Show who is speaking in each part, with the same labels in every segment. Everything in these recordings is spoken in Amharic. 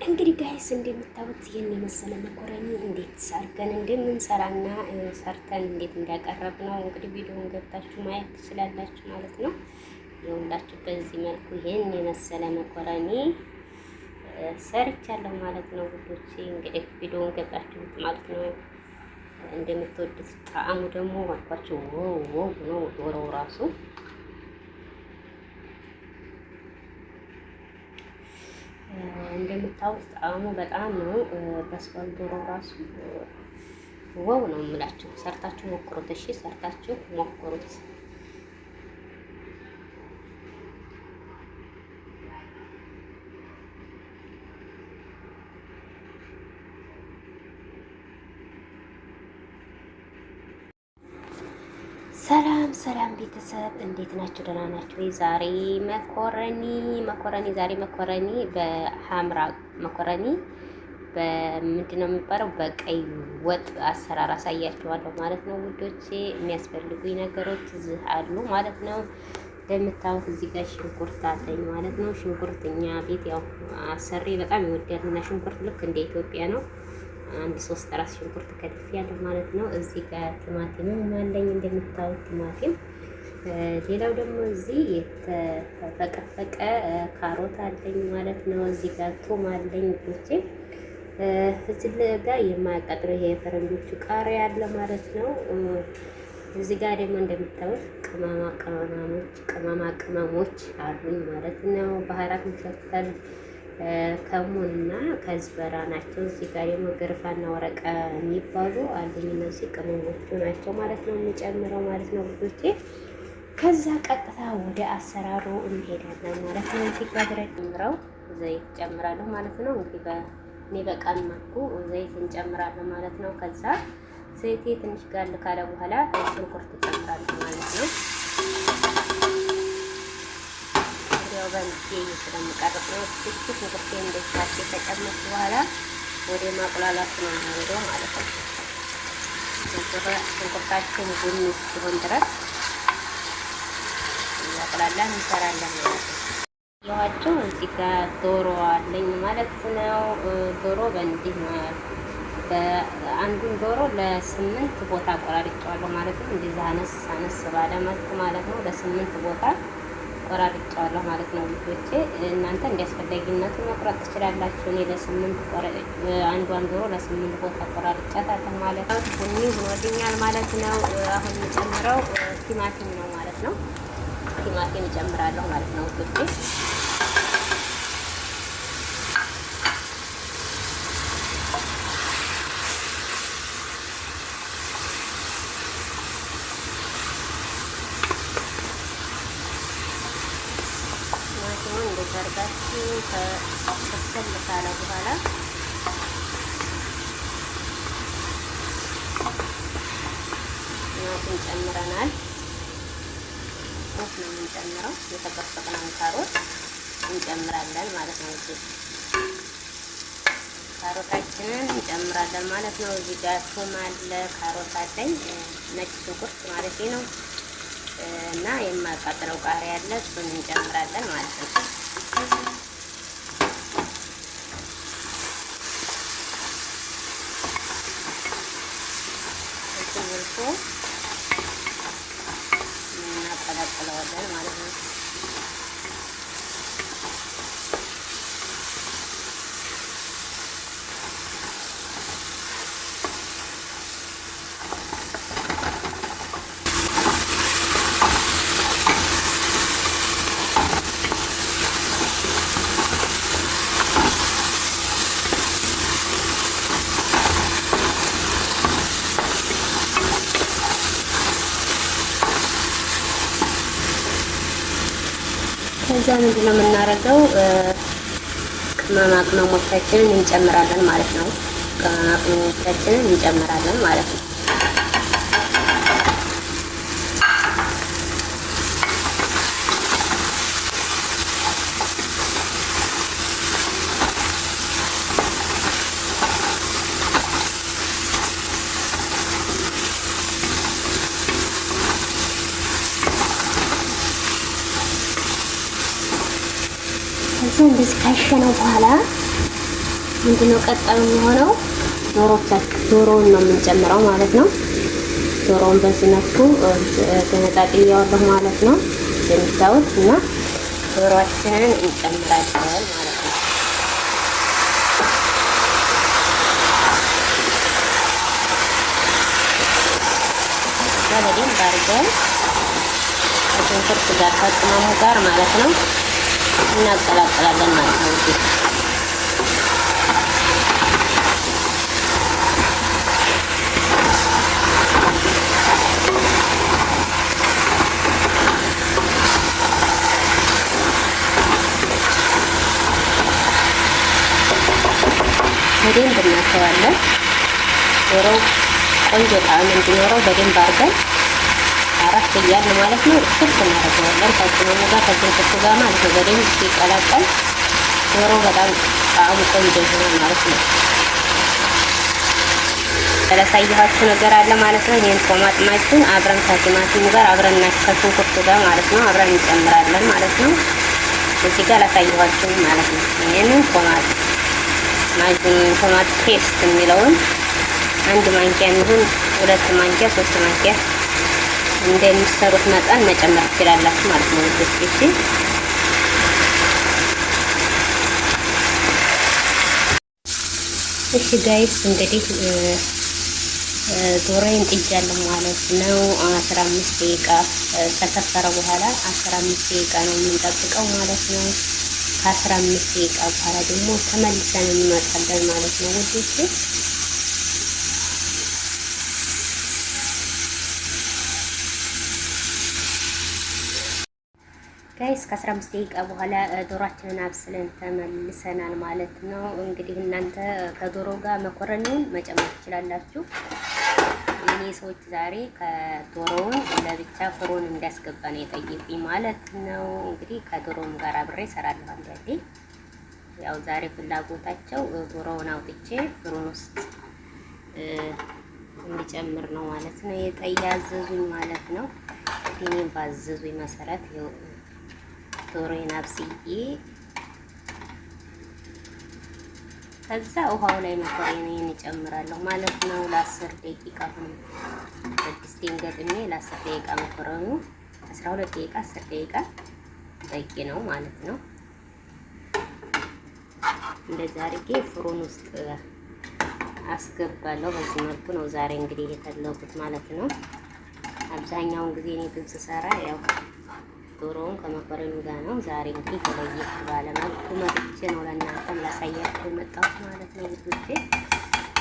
Speaker 1: እንግዲህ ጋይስ እንደምታዩት ይህን የመሰለ መኮረኒ እንዴት ሰርገን እንደምንሰራና ሰርተን እንዴት እንዳቀረብ ነው እንግዲህ ቪዲዮውን ገብታችሁ ማየት ትችላላችሁ ማለት ነው። ይኸውላችሁ በዚህ መልኩ ይህን የመሰለ መኮረኒ ሰርቻለሁ ማለት ነው ውዶቼ። እንግዲህ ቪዲዮውን ገብታችሁ ማለት ነው እንደምትወዱት። ጣዕሙ ደግሞ አልኳችሁ ዋው ነው ዶሮው ራሱ እንደምታውቁት ጣዕሙ በጣም ነው በስሏል። ዶሮ ራሱ ዋው ነው የምላችሁ። ሰርታችሁ ሞክሩት። እሺ ሰርታችሁ ሞክሩት። ሰላም ሰላም ቤተሰብ እንዴት ናችሁ? ደህና ናችሁ? ዛሬ መኮረኒ በሐምራ መኮረኒ በምንድን ነው የሚባለው በቀይ ወጥ አሰራር አሳያችኋለሁ ማለት ነው ውዶቼ። የሚያስፈልጉኝ ነገሮች እዚህ አሉ ማለት ነው። እንደምታዩት እዚህ ጋር ሽንኩርት አለኝ ማለት ነው። ሽንኩርት እኛ ቤት ያው አሰሪ በጣም ይወዳልና ሽንኩርት ልክ እንደ ኢትዮጵያ ነው። አንድ 3 ራስ ሽንኩርት ከትፌያለሁ ማለት ነው። እዚህ ጋር ቲማቲምም አለኝ እንደምታዩት ቲማቲም። ሌላው ደግሞ እዚህ የተፈቀፈቀ ካሮት አለኝ ማለት ነው። እዚህ ጋር ቱም አለኝ ብቻ። እዚህ ጋር የማያቃጥለው ይሄ የፈረንጆቹ ቃሪያ አለ ማለት ነው። እዚህ ጋር ደግሞ እንደምታዩት ቅመማ ቅመሞች አሉኝ ማለት ነው። ባህራት መሸፈል ከሙንና ከዝበራ ናቸው። እዚህ ጋር ደግሞ ገርፋና ወረቀ የሚባሉ አሉኝ። እነዚህ ቅመሞቹ ናቸው ማለት ነው የሚጨምረው ማለት ነው ውዶቼ። ከዛ ቀጥታ ወደ አሰራሩ እንሄዳለን ማለት ነው። እዚህ ጋር ጨምረው ዘይት ጨምራለሁ ማለት ነው። እንግዲህ በእኔ በቃል መልኩ ዘይት እንጨምራለን ማለት ነው። ከዛ ዘይቴ ትንሽ ጋል ካለ በኋላ ሽንኩርት ጨምራለሁ ማለት ነው። ያው በእንዴ ስለምቀርብ ነው። ሽንኩርቴ እንደታች ከጨመርኩ በኋላ ወደ ማቁላላት ነው የምሄደው ማለት ነው። ሽንኩርታችን ቡኒ እስኪሆን ድረስ እያቁላላን እንሰራለን ማለት ነው። ያዋቸው እዚህ ጋር ዶሮ አለኝ ማለት ነው። ዶሮ በእንዲህ በአንዱን ዶሮ ለ8 ቦታ ቆራርጬዋለሁ ማለት ነው። እንደዚህ አነስ ባለ መልኩ ማለት ነው። ለ8 ቦታ ቆራርጬዋለሁ ማለት ነው ልጆቼ። እናንተ እንዲያስፈልጊነቱ መቁረጥ ትችላላችሁ። እኔ አንዷን ዶሮ ለ8 ቦታ ቆራርጫታለሁ ማለት ነው። ቡኒ ሆኖልኛል ማለት ነው። አሁን የምጨምረው ቲማቲም ነው ማለት ነው። ቲማቲም እጨምራለሁ ማለት ነው ልጆቼ። እንደዛርጋችሁ ከበሰል ካለ በኋላ ቲማቲም ጨምረናል። ነው የምንጨምረው የተፈቀፈቀውን ካሮት እንጨምራለን ማለት ነው። እዚህ ካሮታችንን እንጨምራለን ማለት ነው። እዚህ ጋር ቱም አለ፣ ካሮት አለኝ፣ ነጭ ሽንኩርት ማለት ነው እና የማቃጥለው ቃሪያ አለ። እሱን እንጨምራለን ማለት ነው። እዚህ መልኩ እናቀላቅለዋለን ማለት ነው። ከዛ ምንድን ነው የምናደርገው? ቅመማ ቅመሞቻችንን እንጨምራለን ማለት ነው። ቅመማ ቅመሞቻችንን እንጨምራለን ማለት ነው። እንደዚህ ካሸነው በኋላ ምንድነው ቀጣዩ የሚሆነው ዶሮውን ነው የምንጨምረው ማለት ነው። ዶሮውን በዚህ መልኩ ገነጣጥያዋለሁ ማለት ነው እንደምታዩት እና ዶሮአችንን እንጨምራለን ማለት ነው። በደንብ አድርገን ከሽንኩርት ጋር ከቅመሙ ጋር ማለት ነው እናቀላቅላለን ማለት ነው። በደንብ እናሸዋለን። ዶሮው ቆንጆ ጣዕም እንዲኖረው በደንብ አድርገን አራት እያልን ማለት ነው እሽት እናደርገዋለን ከቅመሙ ጋር ከሽንኩርቱ ጋር ማለት ነው። በደንብ ሲቀላቀል ዶሮው በጣም ጣዕሙ ቆንጆ ይሆናል ማለት ነው። ያላሳየኋችሁ ነገር አለ ማለት ነው። ይሄን ቶማቲማችን አብረን ከቲማቲሙ ጋር አብረን ከሽንኩርቱ ጋር ማለት ነው አብረን እንጨምራለን ማለት ነው። እዚህ ጋር ላሳየኋችሁ ማለት ነው። ይሄንን ቶማት ፔስት የሚለውን አንድ ማንኪያ የሚሆን 2 ማንኪያ 3 ማንኪያ እንደሚሰሩት መጠን መጨመር ትችላላችሁ ማለት ነው። እሺ ጋይስ እንግዲህ ዶሮዬን ጥጃለሁ ማለት ነው። 15 ደቂቃ ከተሰራ በኋላ 15 ደቂቃ ነው የምንጠብቀው ማለት ነው። 15 ደቂቃ በኋላ ደግሞ ተመልሰን እንመጣለን ማለት ነው ውዶቼ። ጋይስ ከ15 ደቂቃ በኋላ ዶሮአችንን አብስለን ተመልሰናል ማለት ነው። እንግዲህ እናንተ ከዶሮ ጋር መኮረኒውን መጨመር ትችላላችሁ። የኔ ሰዎች ዛሬ ከዶሮውን ለብቻ ፍሩን እንዲያስገባ ነው የጠየቁኝ ማለት ነው። እንግዲህ ከዶሮውም ጋር አብሬ እሰራለሁ አንዳንዴ። ያው ዛሬ ፍላጎታቸው ዶሮውን አውጥቼ ፍሩን ውስጥ እንዲጨምር ነው ማለት ነው ያዘዙኝ ማለት ነው። እኔም ባዘዙኝ መሰረት ይኸው ዶሮዬን አብስዬ ከዛ ውሃው ላይ መኮረኒን እጨምራለሁ ማለት ነው። ለ10 ደቂቃ ሁሉ በድስቴን ገጥሜ ለ10 ደቂቃ መኮረኑ 12 ደቂቃ 10 ደቂቃ በቂ ነው ማለት ነው። እንደዛ አድርጌ ፍሩን ውስጥ አስገባለሁ። በዚህ መልኩ ነው ዛሬ እንግዲህ የተለኩት ማለት ነው። አብዛኛውን ጊዜ እኔ ጥብስ ሰራ ያው ዶሮውን ከመኮረኒው ጋር ነው። ዛሬ እንግዲህ ለየት ባለ መልኩ መጥቼ ነው ለእናንተም ላሳያችሁ የመጣሁት ማለት ነው ውዶቼ።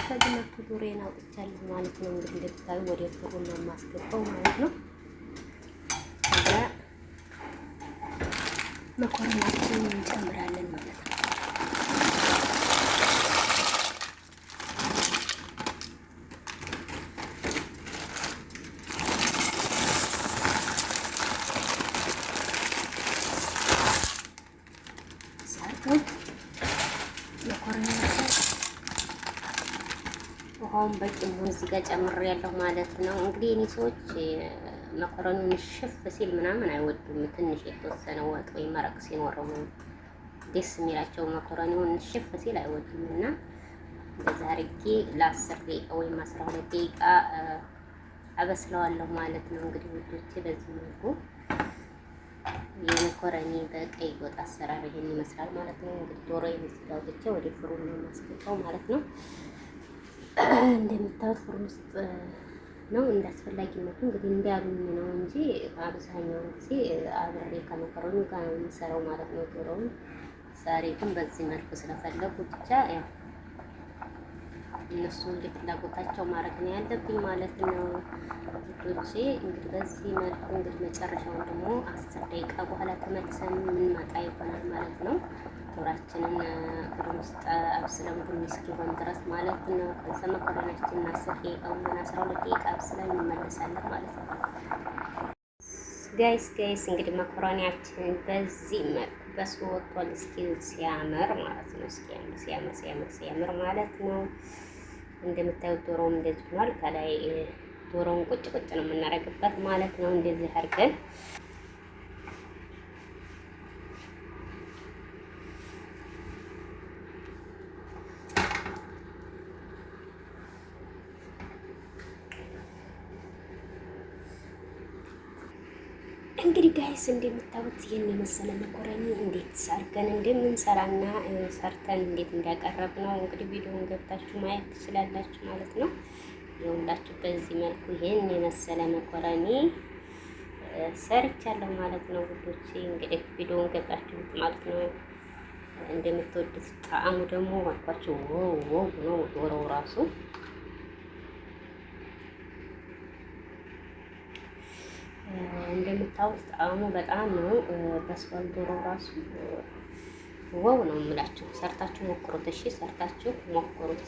Speaker 1: ከዚህ መልኩ ዶሮዬን አውጥቻለሁ ማለት ነው። እንግዲህ እንደምታዩ ወደ ፍሩን ነው የማስገባው ማለት ነው። ከዛ መኮረኒያችንን እንጨምራለን ማለት ነው። ውሃውን በቂ መሆን እዚህ ጋር ጨምሬያለሁ ማለት ነው። እንግዲህ እኔ ሰዎች መኮረኒውን ሽፍ ሲል ምናምን አይወዱም። ትንሽ የተወሰነ ወጥ ወይ መረቅ ሲኖረው ደስ የሚላቸው መኮረኒውን ሽፍ ሲል አይወዱም እና እንደዛ አድርጌ ለ10 ደቂቃ ወይም 12 ደቂቃ አበስለዋለሁ ማለት ነው። እንግዲህ ውዶቼ በዚህ መልኩ የመኮረኒ በቀይ ወጥ አሰራር ይሄን ይመስላል ማለት ነው። እንግዲህ ዶሮዬን አውጥቼ ወደ ፍሩን ነው የማስገባው ማለት ነው። እንደምታዩት ፍሩን ውስጥ ነው እንዳስፈላጊነቱ እንግዲህ እንዲያሉኝ ነው እንጂ አብዛኛውን ጊዜ አብሬ ከመኮረኒ ጋር ነው የምሰራው ማለት ነው ዶሮውን። ዛሬ ግን በዚህ መልኩ ስለፈለጉ ብቻ ያው እነሱ እንደ ፍላጎታቸው ማድረግ ነው ያለብኝ ማለት ነው ውዶቼ። እንግዲህ በዚህ መልኩ እንግዲህ መጨረሻውን ደግሞ 10 ደቂቃ በኋላ ተመልሰን የምንመጣ ይሆናል ማለት ነው። ዶሮአችንን ፍሩን ውስጥ አብስለን ቡኒ እስኪሆን ድረስ ማለት ነው። ከዛ መኮረኒያችንን 10 ደቂቃ ወይም 12 ደቂቃ አብስለን እንመለሳለን ማለት ነው። ጋይስ እንግዲህ መኮረኒያችን በዚህ መልኩ በስሎ ወጥቷል። እስኪ ሲያምር ማለት ነው። እስኪ ሲያምር ማለት ነው። እንደምታዩት ዶሮውን እንደዚህ ሆኗል። ከላይ ዶሮውን ቁጭ ነው የምናደርግበት ማለት ነው። እንደዚህ አድርገን እንግዲህ ጋይስ እንደምታዩት ይህን የመሰለ መኮረኒ እንዴት ሰርገን እንደምንሰራና ሰርተን እንዴት እንዳቀረብ ነው እንግዲህ ቪዲዮውን ገብታችሁ ማየት ትችላላችሁ ማለት ነው። የሁላችሁ በዚህ መልኩ ይህን የመሰለ መኮረኒ ሰርቻለሁ ማለት ነው ውዶቼ። እንግዲህ ቪዲዮውን ገብታችሁት ማለት ነው እንደምትወዱት። ጣዕሙ ደግሞ አልኳችሁ ዋው ነው ዶሮው ራሱ እንደምታውቁት ጣዕሙ በጣም ነው በስሏል። ዶሮ ራሱ ዋው ነው የምላችሁ። ሰርታችሁ ሞክሩት። እሺ ሰርታችሁ ሞክሩት።